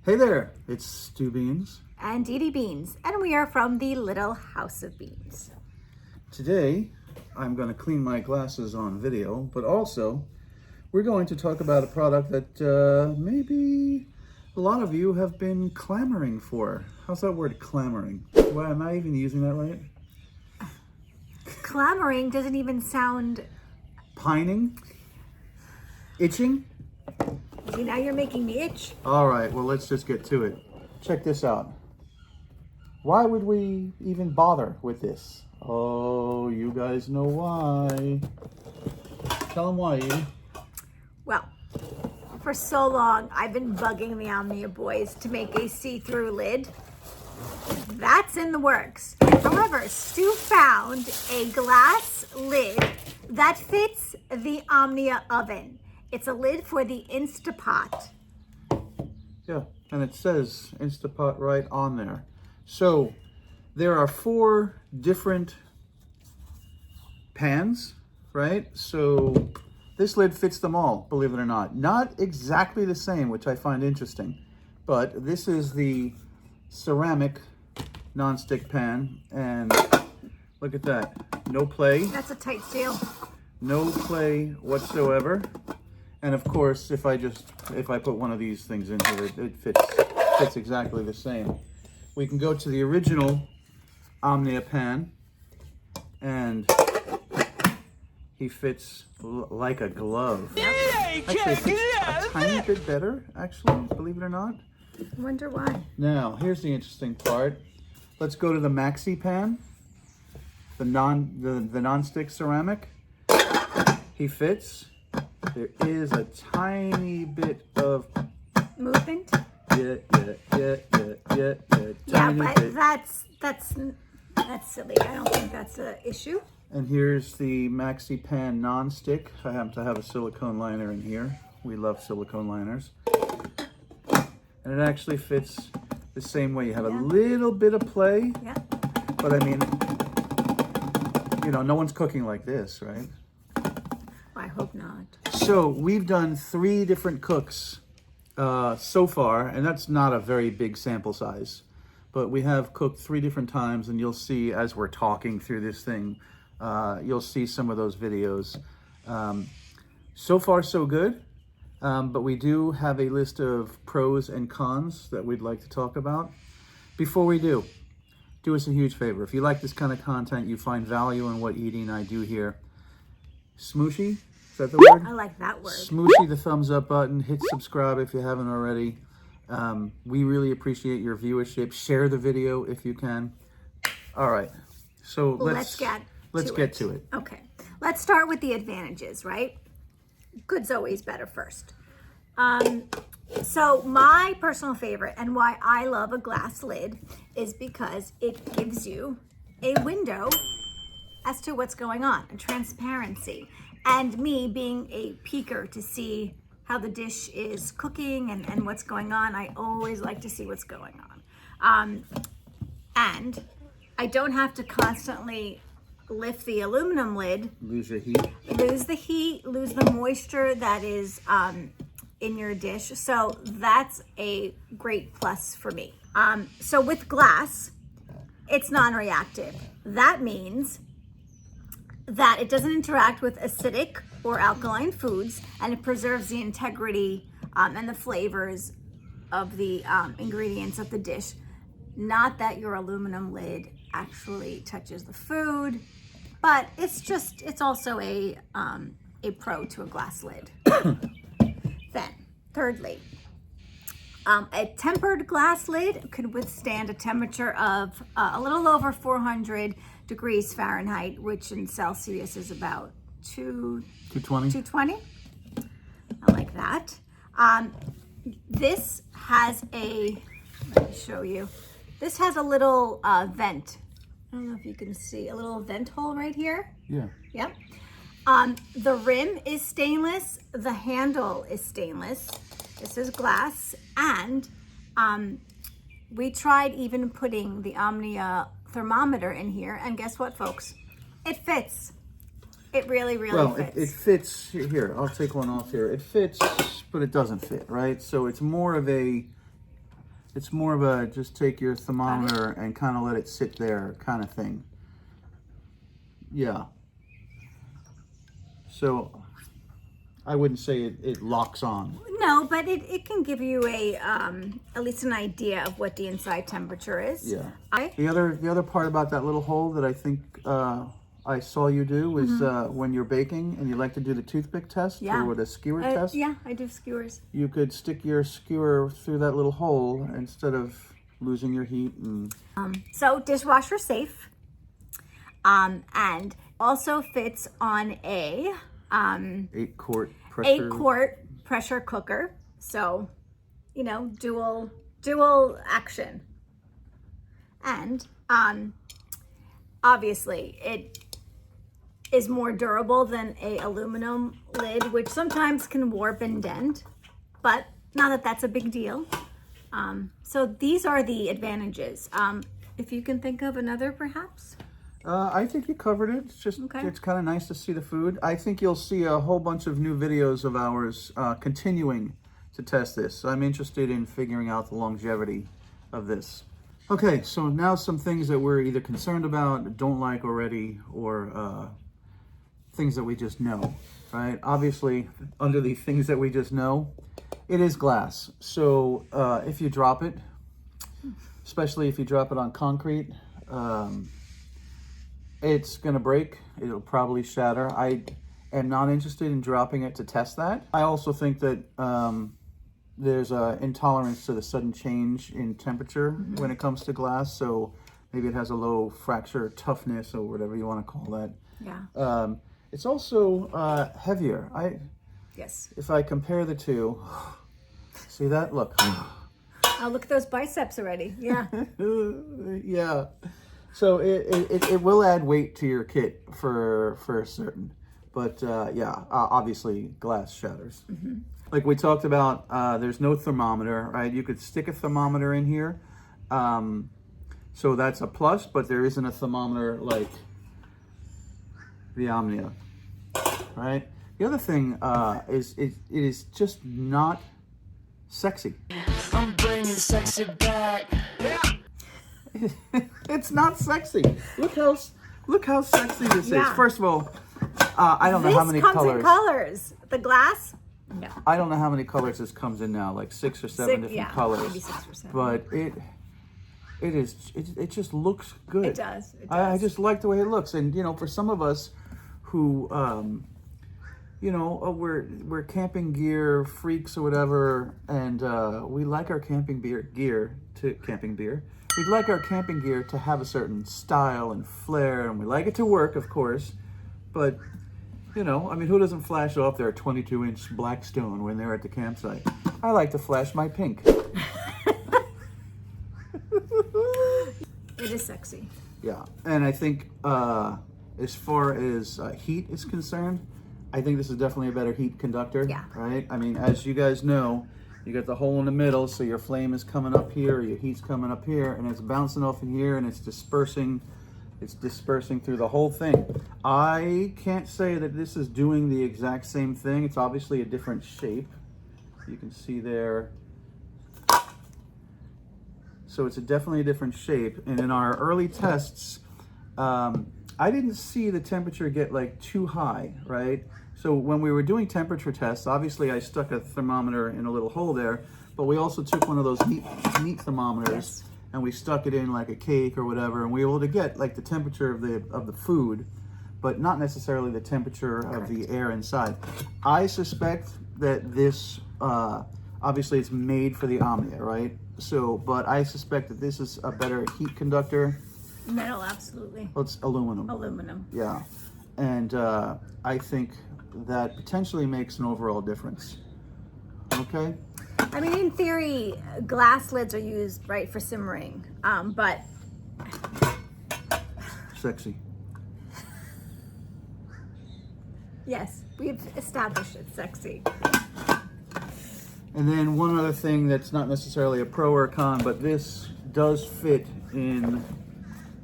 Hey there, it's Stu Beans. And Edye Beans, and we are from the Little House of Beans. Today, I'm going to clean my glasses on video, but also we're going to talk about a product that maybe a lot of you have been clamoring for. How's that word, clamoring? Why am I even using that right? Clamoring doesn't even sound... Pining? Itching? See, now you're making me itch. All right, well, let's just get to it. Check this out. Why would we even bother with this? Oh, you guys know why. Tell them why, Edie. Well, for so long, I've been bugging the Omnia boys to make a see-through lid. That's in the works. However, Stu found a glass lid that fits the Omnia Oven. It's a lid for the Instapot. Yeah, and it says Instapot right on there. So there are 4 different pans, right? So this lid fits them all, believe it or not. Not exactly the same, which I find interesting, but this is the ceramic non-stick pan, and look at that. No play. That's a tight seal. No play whatsoever. And of course, if I put one of these things in here, it fits exactly the same. We can go to the original Omnia pan, and he fits like a glove. Actually, it fits a tiny bit better, actually, believe it or not. I wonder why. Now, here's the interesting part. Let's go to the maxi pan, the non-stick ceramic. He fits. There is a tiny bit of movement. Yeah. Yeah, but that's silly. I don't think that's an issue. And here's the maxi pan non-stick. I happen to have a silicone liner in here. We love silicone liners. And it actually fits the same way. You have a little bit of play. Yeah. But I mean, you know, no one's cooking like this, right? I hope not. So we've done 3 different cooks so far, and that's not a very big sample size. But we have cooked 3 different times, and you'll see as we're talking through this thing, you'll see some of those videos. So far, so good. But we do have a list of pros and cons that we'd like to talk about. Before we do us a huge favor. If you like this kind of content, you find value in what Edie and I do here, smooshy, is that the word? I like that word. Smooshy the thumbs up button. Hit subscribe if you haven't already. We really appreciate your viewership. Share the video if you can. All right, so let's get to it. Okay, let's start with the advantages, right? Good's always better first. So my personal favorite and why I love a glass lid is because it gives you a window as to what's going on, and transparency. And me being a peeker to see how the dish is cooking and what's going on, I always like to see what's going on. And I don't have to constantly lift the aluminum lid. Lose the heat. Lose the heat, lose the moisture that is in your dish. So that's a great plus for me. So with glass, it's non-reactive. That means that it doesn't interact with acidic or alkaline foods, and it preserves the integrity and the flavors of the ingredients of the dish. Not that your aluminum lid actually touches the food, but it's also a pro to a glass lid. Then, thirdly, a tempered glass lid could withstand a temperature of a little over 400 degrees Fahrenheit, which in Celsius is about 220. I like that. This has let me show you. This has a little vent. I don't know if you can see a little vent hole right here. Yeah. Yep. The rim is stainless. The handle is stainless. This is glass. And we tried even putting the Omnia thermometer in here. And guess what, folks? It fits. It really fits. It fits. Here, I'll take one off here. It fits, but it doesn't fit, right? So it's more of a It's more of a just take your thermometer and kind of let it sit there kind of thing. Yeah. So I wouldn't say it locks on. No, but it can give you a at least an idea of what the inside temperature is. Yeah. The other part about that little hole that I think I saw you do was when you're baking and you like to do the toothpick test or the skewer test. Yeah, I do skewers. You could stick your skewer through that little hole instead of losing your heat. And so dishwasher safe, and also fits on a 8-quart pressure. 8-quart pressure cooker. So, you know, dual action, and obviously it is more durable than a aluminum lid, which sometimes can warp and dent, but not that that's a big deal. So these are the advantages. If you can think of another, perhaps. I think you covered it. It's just It's kind of nice to see the food. I think you'll see a whole bunch of new videos of ours continuing to test this. I'm interested in figuring out the longevity of this. Okay, so now some things that we're either concerned about, don't like already, or things that we just know, right? Obviously, under the things that we just know, it is glass. So if you drop it, especially if you drop it on concrete, it's gonna break. It'll probably shatter. I am not interested in dropping it to test that. I also think that there's an intolerance to the sudden change in temperature when it comes to glass. So maybe it has a low fracture toughness or whatever you want to call that. Yeah. It's also heavier. Yes. If I compare the two, see that? Look. Oh, look at those biceps already. Yeah. Yeah. So it will add weight to your kit for certain. But yeah, obviously glass shatters. Like we talked about, there's no thermometer, right? You could stick a thermometer in here. So that's a plus, but there isn't a thermometer like the Omnia, right? The other thing is it is just not sexy. I'm bringing sexy back. It's not sexy. Look how sexy this is. First of all, I don't know how many colors. This comes in colors. The glass? No. I don't know how many colors this comes in now, like 6 or 7 different colors. Maybe 6 or 7. But it just looks good. It does. I just like the way it looks. And you know, for some of us who you know, we're camping gear freaks or whatever, and we like our camping gear. We'd like our camping gear to have a certain style and flair, and we like it to work, of course. But you know, I mean, who doesn't flash off their 22-inch black stone when they're at the campsite? I like to flash my pink. It is sexy. Yeah, and I think as far as heat is concerned, I think this is definitely a better heat conductor. Yeah. Right? I mean, as you guys know, you got the hole in the middle, so your flame is coming up here, your heat's coming up here, and it's bouncing off in here, and it's dispersing through the whole thing. I can't say that this is doing the exact same thing. It's obviously a different shape. You can see there. So it's definitely a different shape. And in our early tests, I didn't see the temperature get like too high, right? So when we were doing temperature tests, obviously I stuck a thermometer in a little hole there, but we also took one of those neat thermometers and we stuck it in like a cake or whatever, and we were able to get like the temperature of the food, but not necessarily the temperature of the air inside. I suspect that this, obviously it's made for the Omnia, right? So, but I suspect that this is a better heat conductor. Metal, absolutely. Well, it's aluminum. Aluminum. Yeah. And I think that potentially makes an overall difference. Okay? I mean, in theory, glass lids are used, right, for simmering, but... Sexy. Yes, we've established it's sexy. And then one other thing that's not necessarily a pro or a con, but this does fit in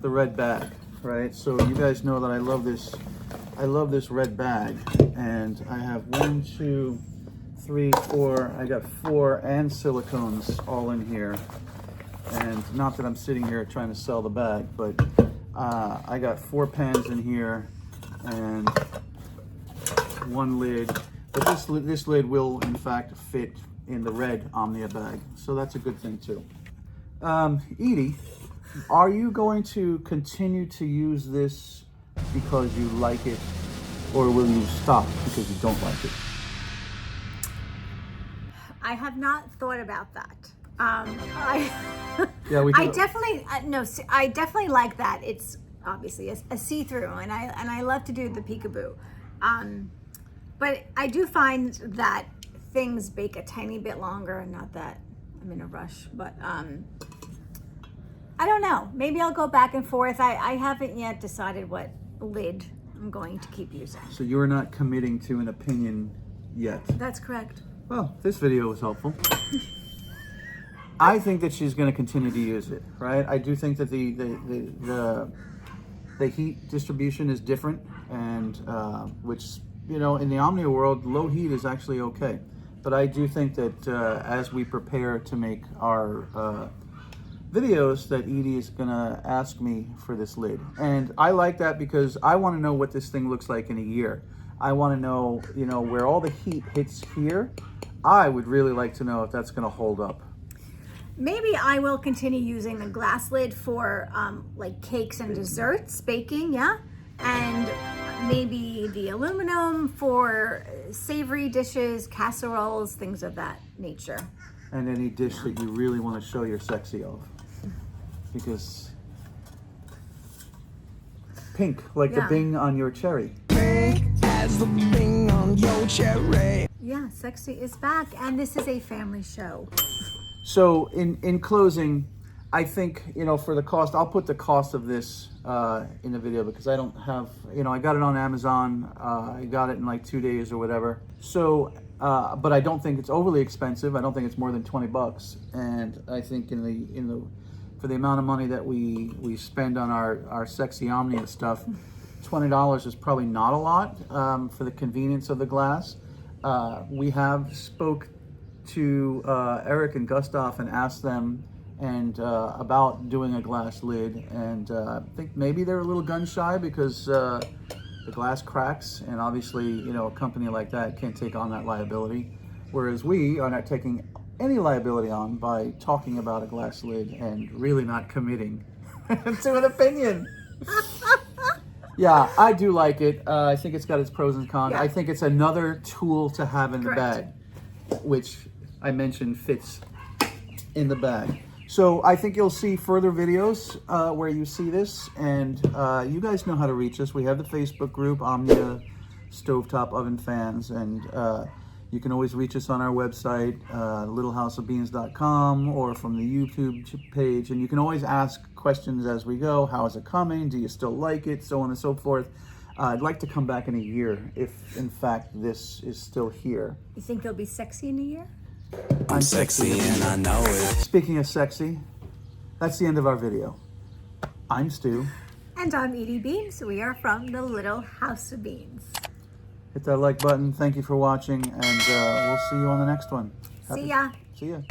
the red bag, right? So you guys know that I love this red bag, and I have 1, 2, 3, 4. I got 4 and silicones all in here. And not that I'm sitting here trying to sell the bag, but I got 4 pans in here and 1 lid. But this lid will in fact fit in the red Omnia bag, so that's a good thing too. Edye, are you going to continue to use this because you like it, or will you stop because you don't like it? I have not thought about that. Yeah, we do. I definitely I definitely like that. It's obviously a see-through, and I love to do the peekaboo. But I do find that things bake a tiny bit longer, and not that I'm in a rush, but I don't know. Maybe I'll go back and forth. I haven't yet decided what lid I'm going to keep using. So you're not committing to an opinion yet? That's correct. Well, this video was helpful. I think that she's going to continue to use it, right? I do think that the heat distribution is different, and which, you know, in the Omnia world, low heat is actually okay. But I do think that as we prepare to make our videos, that Edye is going to ask me for this lid. And I like that because I want to know what this thing looks like in a year. I want to know, you know, where all the heat hits here. I would really like to know if that's going to hold up. Maybe I will continue using the glass lid for like cakes and desserts, baking, yeah? And maybe the aluminum for savory dishes, casseroles, things of that nature. And any dish that you really want to show you're sexy of. Because pink, like the bing on your cherry. Pink as the bing on your cherry. Yeah, sexy is back, and this is a family show. So in closing, I think, you know, for the cost, I'll put the cost of this in the video because I don't have, you know, I got it on Amazon. I got it in like 2 days or whatever. So, but I don't think it's overly expensive. I don't think it's more than 20 bucks. And I think for the amount of money that we spend on our sexy Omnia stuff, $20 is probably not a lot for the convenience of the glass. We have spoke to Eric and Gustav and asked them about doing a glass lid, and I think maybe they're a little gun shy because the glass cracks, and obviously, you know, a company like that can't take on that liability, whereas we are not taking any liability on by talking about a glass lid and really not committing to an opinion. Yeah, I do like it. I think it's got its pros and cons. Yeah. I think it's another tool to have in the bag, which I mentioned fits in the bag. So I think you'll see further videos where you see this, and you guys know how to reach us. We have the Facebook group, Omnia Stovetop Oven Fans, and you can always reach us on our website, littlehouseofbeans.com, or from the YouTube page, and you can always ask questions as we go. How is it coming? Do you still like it? So on and so forth. I'd like to come back in a year if, in fact, this is still here. You think they'll be sexy in a year? I'm sexy and I know it. Speaking of sexy, that's the end of our video. I'm Stu. And I'm Edye Beans. We are from the Little House of Beans. Hit that like button. Thank you for watching, and we'll see you on the next one. See ya. See ya.